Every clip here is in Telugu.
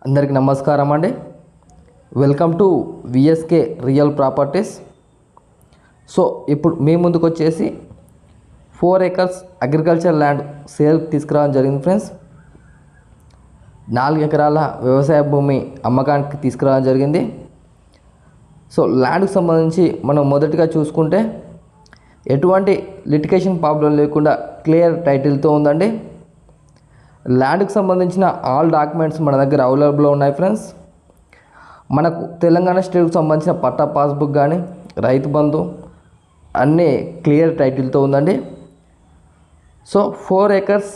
అందరికీ నమస్కారం అండి. Welcome to VSK real properties. So ఇప్పుడు మీ ముందుకు వచ్చేసి 4 acres అగ్రికల్చర్ ల్యాండ్ సేల్ తీసుకురావడం జరిగింది ఫ్రెండ్స్. 4 ఎకరాల వ్యవసాయ భూమి అమ్మకానికి తీసుకురావడం జరిగింది. సో ల్యాండ్కి సంబంధించి మనం మొదటిగా చూసుకుంటే ఎటువంటి లిటిగేషన్ ప్రాబ్లం లేకుండా క్లియర్ టైటిల్తో ఉందండి. ల్యాండ్కి సంబంధించిన ఆల్ డాక్యుమెంట్స్ మన దగ్గర అవైలబుల్లో ఉన్నాయి ఫ్రెండ్స్. మనకు తెలంగాణ స్టేట్కి సంబంధించిన పట్టా పాస్బుక్ కానీ రైతు బంధు అన్నీ క్లియర్ టైటిల్తో ఉందండి. సో 4 acres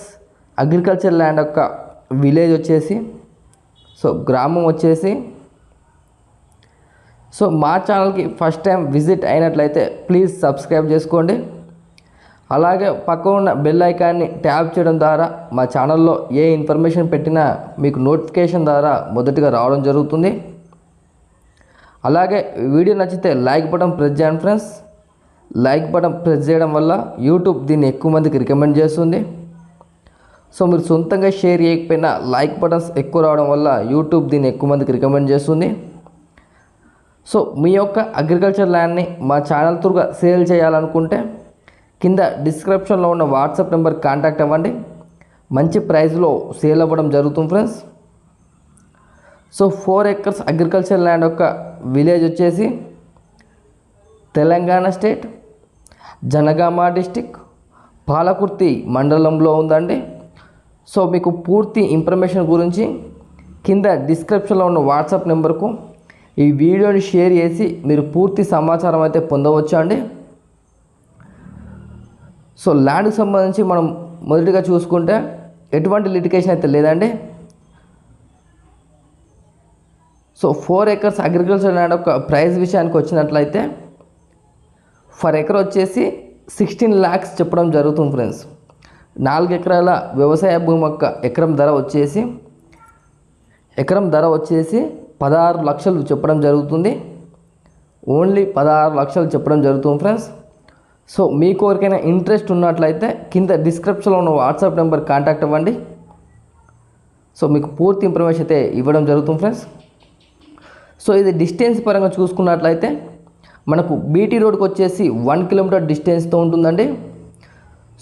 అగ్రికల్చర్ ల్యాండ్ యొక్క విలేజ్ వచ్చేసి గ్రామం వచ్చేసి మా ఛానల్కి ఫస్ట్ టైం విజిట్ అయినట్లయితే ప్లీజ్ సబ్స్క్రైబ్ చేసుకోండి. అలాగే పక్కన ఉన్న బెల్ ఐకాన్ని ట్యాప్ చేయడం ద్వారా మా ఛానల్లో ఏ ఇన్ఫర్మేషన్ పెట్టినా మీకు నోటిఫికేషన్ ద్వారా మొదటిగా రావడం జరుగుతుంది. అలాగే వీడియో నచ్చితే లైక్ బటన్ ప్రెస్ చేయండి ఫ్రెండ్స్. లైక్ బటన్ ప్రెస్ చేయడం వల్ల యూట్యూబ్ దీన్ని ఎక్కువ మందికి రికమెండ్ చేస్తుంది. సో మీరు సొంతంగా షేర్ చేయకపోయినా లైక్ బటన్స్ ఎక్కువ రావడం వల్ల యూట్యూబ్ దీన్ని ఎక్కువ మందికి రికమెండ్ చేస్తుంది. సో మీ యొక్క అగ్రికల్చర్ ల్యాండ్ని మా ఛానల్ త్రూగా సేల్ చేయాలనుకుంటే కింద డిస్క్రిప్షన్లో ఉన్న వాట్సాప్ నెంబర్ కాంటాక్ట్ అవ్వండి. మంచి ప్రైస్లో సేల్ అవ్వడం జరుగుతుంది friends. So 4 acres agriculture land యొక్క విలేజ్ వచ్చేసి తెలంగాణ స్టేట్ జనగామ డిస్టిక్ పాలకుర్తి మండలంలో ఉందండి. సో మీకు పూర్తి ఇన్ఫర్మేషన్ గురించి కింద డిస్క్రిప్షన్లో ఉన్న వాట్సాప్ నెంబర్కు ఈ వీడియోని షేర్ చేసి మీరు పూర్తి సమాచారం అయితే పొందవచ్చు అండి. సో ల్యాండ్కి సంబంధించి మనం మొదటిగా చూసుకుంటే ఎటువంటి లిటిగేషన్ అయితే లేదండి. సో 4 acres అగ్రికల్చర్ ల్యాండ్ యొక్క ప్రైస్ విషయానికి వచ్చినట్లయితే ఫర్ ఎకర్ వచ్చేసి 16 lakhs చెప్పడం జరుగుతుంది ఫ్రెండ్స్. 4 ఎకరాల వ్యవసాయ భూమి యొక్క ఎకరం ధర వచ్చేసి 16 లక్షలు చెప్పడం జరుగుతుంది. ఓన్లీ 16 లక్షలు చెప్పడం జరుగుతుంది ఫ్రెండ్స్. సో మీకు ఎవరికైనా ఇంట్రెస్ట్ ఉన్నట్లయితే కింద డిస్క్రిప్షన్లో ఉన్న వాట్సాప్ నెంబర్ కాంటాక్ట్ అవ్వండి. సో మీకు పూర్తి ఇన్ఫర్మేషన్ అయితే ఇవ్వడం జరుగుతుంది ఫ్రెండ్స్. సో ఇది డిస్టెన్స్ పరంగా చూసుకున్నట్లయితే మనకు బీటీ రోడ్కి వచ్చేసి 1 kilometer డిస్టెన్స్తో ఉంటుందండి.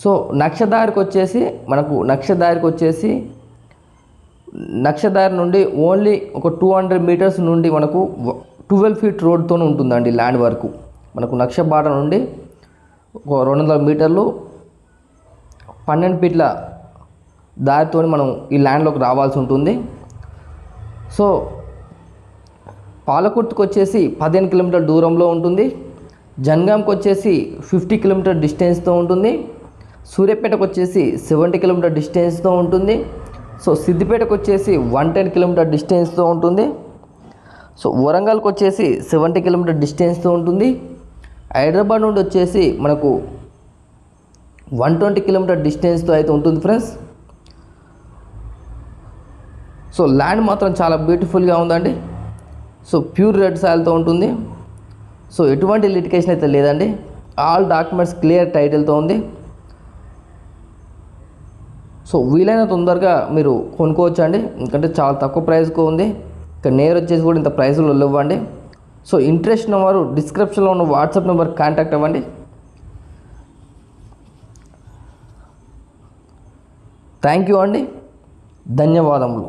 సో నక్షదారికి వచ్చేసి నక్షదారి నుండి ఓన్లీ ఒక 200 meters నుండి మనకు 12 feet రోడ్తో ఉంటుందండి. ల్యాండ్ వరకు మనకు నక్షబాట నుండి ఒక 200 మీటర్లు 12 feet దారితో మనం ఈ ల్యాండ్లోకి రావాల్సి ఉంటుంది. సో పాలకుర్తికి వచ్చేసి 15 kilometer దూరంలో ఉంటుంది. జనగాంకి వచ్చేసి 50 kilometer డిస్టెన్స్తో ఉంటుంది. సూర్యాపేటకు వచ్చేసి 70 kilometer డిస్టెన్స్తో ఉంటుంది. సో సిద్దిపేటకు వచ్చేసి 110 kilometer డిస్టెన్స్తో ఉంటుంది. సో వరంగల్కి వచ్చేసి 70 kilometer డిస్టెన్స్తో ఉంటుంది. హైదరాబాద్ నుండి వచ్చేసి మనకు 120 kilometer డిస్టెన్స్తో అయితే ఉంటుంది ఫ్రెండ్స్. సో ల్యాండ్ మాత్రం చాలా బ్యూటిఫుల్గా ఉందండి. సో ప్యూర్ రెడ్ సాయిల్తో ఉంటుంది. సో ఎటువంటి లిటిగేషన్ అయితే లేదండి. ఆల్ డాక్యుమెంట్స్ క్లియర్ టైటిల్తో ఉంది. సో వీలైన తొందరగా మీరు కొనుక్కోవచ్చు అండి, ఎందుకంటే చాలా తక్కువ ప్రైస్కు ఉంది. ఇక నేర్ వచ్చేసి కూడా ఇంత ప్రైస్లో ఇవ్వండి. సో ఇంట్రెస్ట్ ఉన్నవారు డిస్క్రిప్షన్లో ఉన్న వాట్సాప్ నెంబర్ కాంటాక్ట్ అవ్వండి. థ్యాంక్ యూ అండి, ధన్యవాదములు.